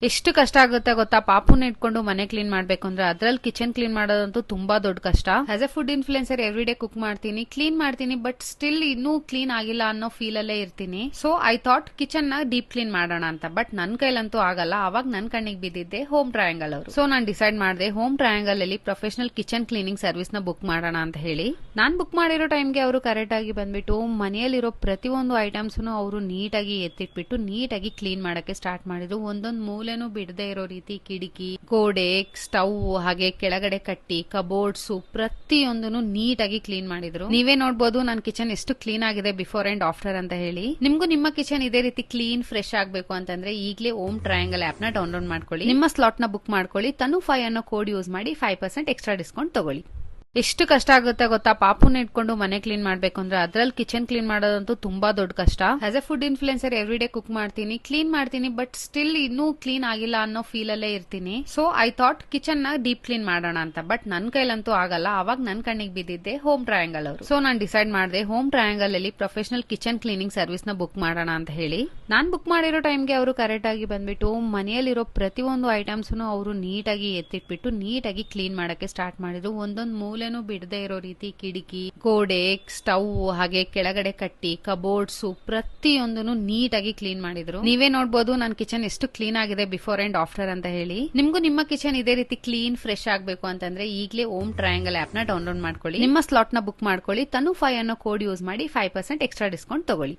ಎಷ್ಟು ಕಷ್ಟ ಆಗುತ್ತೆ ಗೊತ್ತಾ ಪಾಪುನ ಇಟ್ಕೊಂಡು ಮನೆ ಕ್ಲೀನ್ ಮಾಡ್ಬೇಕು ಅಂದ್ರೆ ಅದ್ರಲ್ಲಿ ಕಿಚನ್ ಕ್ಲೀನ್ ಮಾಡೋದಂತೂ ತುಂಬಾ ದೊಡ್ಡ ಕಷ್ಟ. As A food influencer every day cook ಮಾಡ್ತೀನಿ, ಕ್ಲೀನ್ ಮಾಡ್ತೀನಿ, ಬಟ್ ಸ್ಟಿಲ್ ಇನ್ನೂ ಕ್ಲೀನ್ ಆಗಿಲ್ಲ ಅನ್ನೋ ಫೀಲ್ ಅಲ್ಲೇ ಇರ್ತೀನಿ. ಸೊ ಐ ಥಾಟ್ ಕಿಚನ್ ನ ಡೀಪ್ ಕ್ಲೀನ್ ಮಾಡೋಣ ಅಂತ. ಬಟ್ ನನ್ ಕೈಲಂತೂ ಆಗಲ್ಲ. ಅವಾಗ ನನ್ ಕಣ್ಣಿಗೆ ಬಿದ್ದಿದ್ದೆ ಹೋಮ್ ಟ್ರಯಾಂಗಲ್ ಅವರು. ಸೊ ನಾನ್ ಡಿಸೈಡ್ ಮಾಡಿದೆ ಹೋಮ್ ಟ್ರಯಾಂಗಲ್ ಅಲ್ಲಿ ಪ್ರೊಫೆಷನಲ್ ಕಿಚನ್ ಕ್ಲೀನಿಂಗ್ ಸರ್ವಿಸ್ ನ ಬುಕ್ ಮಾಡೋಣ ಅಂತ ಹೇಳಿ. ನಾನ್ ಬುಕ್ ಮಾಡಿರೋ ಟೈಮ್ಗೆ ಅವರು ಕರೆಕ್ಟ್ ಆಗಿ ಬಂದ್ಬಿಟ್ಟು ಮನೆಯಲ್ಲಿರೋ ಪ್ರತಿಯೊಂದು ಐಟಮ್ಸ್ ಅವರು ನೀಟಾಗಿ ಎತ್ತಿಟ್ಬಿಟ್ಟು ನೀಟಾಗಿ ಕ್ಲೀನ್ ಮಾಡಕ್ಕೆ ಸ್ಟಾರ್ಟ್ ಮಾಡಿದ್ರು. ಒಂದೊಂದು ಮೂಲೆನೂ ಬಿಡದೆ ಇರೋ ರೀತಿ ಕಿಟಕಿ, ಗೋಡೆ, ಸ್ಟವ್, ಹಾಗೆ ಕೆಳಗಡೆ ಕಟ್ಟಿ, ಕಬೋರ್ಡ್ಸ್ ಪ್ರತಿಯೊಂದನ್ನು ನೀಟಾಗಿ ಕ್ಲೀನ್ ಮಾಡಿದ್ರು. ನೀವೇ ನೋಡಬಹುದು ನನ್ನ ಕಿಚನ್ ಎಷ್ಟು ಕ್ಲೀನ್ ಆಗಿದೆ ಬಿಫೋರ್ ಅಂಡ್ ಆಫ್ಟರ್ ಅಂತ ಹೇಳಿ. ನಿಮ್ಗೂ ನಿಮ್ಮ ಕಿಚನ್ ಇದೇ ರೀತಿ ಕ್ಲೀನ್ ಫ್ರೆಶ್ ಆಗ್ಬೇಕು ಅಂತಂದ್ರೆ ಈಗಲೇ ಹೋಮ್ ಟ್ರಯಾಂಗಲ್ ಆಪ್ ನ ಡೌನ್ಲೋಡ್ ಮಾಡ್ಕೊಳ್ಳಿ, ನಿಮ್ಮ ಸ್ಲಾಟ್ ನ ಬುಕ್ ಮಾಡ್ಕೊಳ್ಳಿ, ತನು5 ಅನ್ನೋ ಕೋಡ್ ಯೂಸ್ ಮಾಡಿ 5% ಎಕ್ಸ್ಟ್ರಾ ಡಿಸ್ಕೌಂಟ್ ತಗೊಳ್ಳಿ. ಎಷ್ಟು ಕಷ್ಟ ಆಗುತ್ತೆ ಗೊತ್ತಾ ಪಾಪುನ ಇಟ್ಕೊಂಡು ಮನೆ ಕ್ಲೀನ್ ಮಾಡ್ಬೇಕು ಅಂದ್ರೆ ಅದ್ರಲ್ಲಿ ಕಿಚನ್ ಕ್ಲೀನ್ ಮಾಡೋದಂತೂ ತುಂಬಾ ದೊಡ್ಡ ಕಷ್ಟ. As A food influencer every day cook ಮಾಡ್ತೀನಿ, ಕ್ಲೀನ್ ಮಾಡ್ತೀನಿ, ಬಟ್ ಸ್ಟಿಲ್ ಇನ್ನೂ ಕ್ಲೀನ್ ಆಗಿಲ್ಲ ಅನ್ನೋ ಫೀಲ್ ಅಲ್ಲೇ ಇರ್ತೀನಿ. ಸೊ ಐ ಥಾಟ್ ಕಿಚನ್ ನ ಡೀಪ್ ಕ್ಲೀನ್ ಮಾಡೋಣ ಅಂತ. ಬಟ್ ನನ್ ಕೈಲಂತೂ ಆಗಲ್ಲ. ಅವಾಗ ನನ್ ಕಣ್ಣಿಗೆ ಬಿದ್ದಿದ್ದೆ ಹೋಮ್ ಟ್ರಯಾಂಗಲ್ ಅವರು. ಸೊ ನಾನ್ ಡಿಸೈಡ್ ಮಾಡಿದೆ ಹೋಮ್ ಟ್ರಯಾಂಗಲ್ ಅಲ್ಲಿ ಪ್ರೊಫೆಷನಲ್ ಕಿಚನ್ ಕ್ಲೀನಿಂಗ್ ಸರ್ವಿಸ್ ನ ಬುಕ್ ಮಾಡೋಣ ಅಂತ ಹೇಳಿ. ನಾನ್ ಬುಕ್ ಮಾಡಿರೋ ಟೈಮ್ಗೆ ಅವರು ಕರೆಕ್ಟ್ ಆಗಿ ಬಂದ್ಬಿಟ್ಟು ಮನೆಯಲ್ಲಿರೋ ಪ್ರತಿಯೊಂದು ಐಟಮ್ಸ್ ಅವರು ನೀಟಾಗಿ ಎತ್ತಿಟ್ಬಿಟ್ಟು ನೀಟಾಗಿ ಕ್ಲೀನ್ ಮಾಡಕ್ಕೆ ಸ್ಟಾರ್ಟ್ ಮಾಡಿದ್ರು. ಒಂದೊಂದು ಮೂಲೆನೂ ಬಿಡದೆ ಇರೋ ರೀತಿ ಕಿಟಕಿ, ಗೋಡೆ, ಸ್ಟವ್, ಹಾಗೆ ಕೆಳಗಡೆ ಕಟ್ಟಿ, ಕಬೋರ್ಡ್ಸ್ ಪ್ರತಿಯೊಂದನ್ನು ನೀಟಾಗಿ ಕ್ಲೀನ್ ಮಾಡಿದ್ರು. ನೀವೇ ನೋಡಬಹುದು ನನ್ನ ಕಿಚನ್ ಎಷ್ಟು ಕ್ಲೀನ್ ಆಗಿದೆ ಬಿಫೋರ್ ಅಂಡ್ ಆಫ್ಟರ್ ಅಂತ ಹೇಳಿ. ನಿಮ್ಗೂ ನಿಮ್ಮ ಕಿಚನ್ ಇದೇ ರೀತಿ ಕ್ಲೀನ್ ಫ್ರೆಶ್ ಆಗ್ಬೇಕು ಅಂತಂದ್ರೆ ಈಗಲೇ ಹೋಮ್ ಟ್ರಯಾಂಗಲ್ ಆಪ್ ನ ಡೌನ್ಲೋಡ್ ಮಾಡ್ಕೊಳ್ಳಿ, ನಿಮ್ಮ ಸ್ಲಾಟ್ ನ ಬುಕ್ ಮಾಡ್ಕೊಳ್ಳಿ, ತನು5 ಅನ್ನೋ ಕೋಡ್ ಯೂಸ್ ಮಾಡಿ 5% ಎಕ್ಸ್ಟ್ರಾ ಡಿಸ್ಕೌಂಟ್ ತಗೊಳ್ಳಿ.